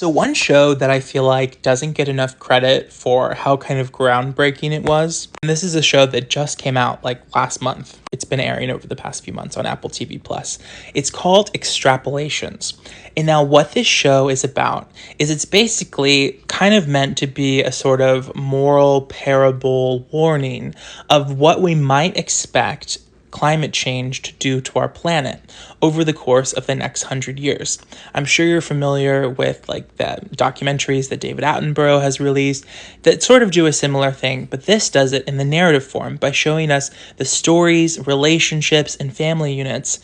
So one show that I feel like doesn't get enough credit for how kind of groundbreaking it was, and this is a show that just came out like last month. It's been airing over the past few months on Apple TV Plus. It's called Extrapolations. And now what this show is about is it's basically kind of meant to be a sort of moral parable warning of what we might expect climate change to do to our planet over the course of the next 100 years. I'm sure you're familiar with like the documentaries that David Attenborough has released that sort of do a similar thing, but this does it in the narrative form by showing us the stories, relationships, and family units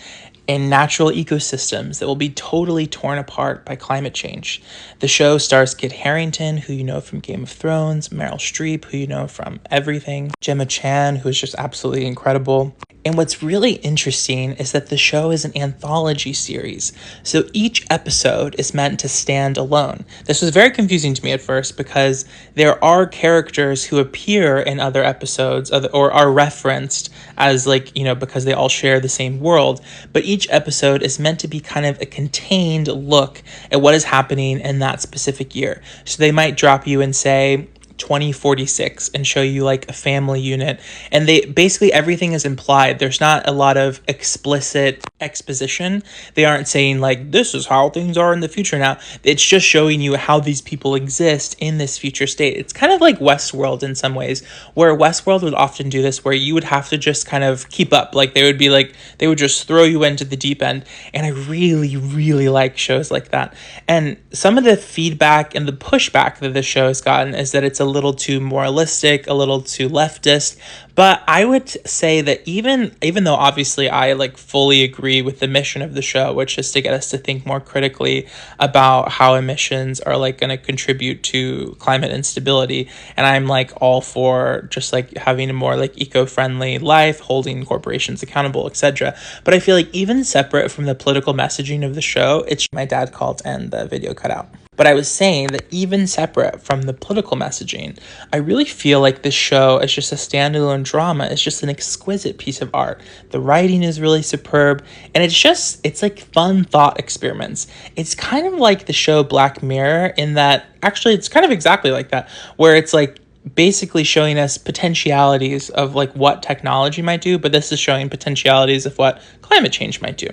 in natural ecosystems that will be totally torn apart by climate change. The show stars Kit Harington, who you know from Game of Thrones, Meryl Streep, who you know from everything, Gemma Chan, who is just absolutely incredible. And what's really interesting is that the show is an anthology series. So each episode is meant to stand alone. This was very confusing to me at first because there are characters who appear in other episodes or are referenced as because they all share the same world. But each episode is meant to be kind of a contained look at what is happening in that specific year. So they might drop you and say 2046 and show you like a family unit, and they basically everything is implied. There's not a lot of explicit exposition. They aren't saying like this is how things are in the future now. It's just showing you how these people exist in this future state. It's kind of like Westworld in some ways, where Westworld would often do this, where you would have to just kind of keep up. Like they would just throw you into the deep end. And I really like shows like that. And some of the feedback and the pushback that this show has gotten is that it's a little too moralistic, a little too leftist. But I would say that even though obviously I like fully agree with the mission of the show, which is to get us to think more critically about how emissions are like going to contribute to climate instability, and I'm like all for just like having a more like eco-friendly life, holding corporations accountable, etc. But I feel like even separate from the political messaging of the show, it's my dad called and the video cut out. But I was saying that even separate from the political messaging, I really feel like this show is just a standalone drama. It's just an exquisite piece of art. The writing is really superb, and it's like fun thought experiments. It's kind of like the show Black Mirror in that, actually, it's kind of exactly like that, where it's like basically showing us potentialities of like what technology might do, but this is showing potentialities of what climate change might do.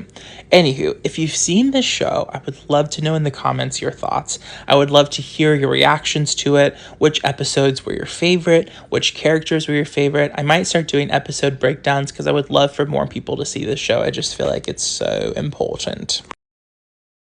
Anywho, if you've seen this show, I would love to know in the comments your thoughts. I would love to hear your reactions to it, which episodes were your favorite, which characters were your favorite. I might start doing episode breakdowns because I would love for more people to see this show. I just feel like it's so important.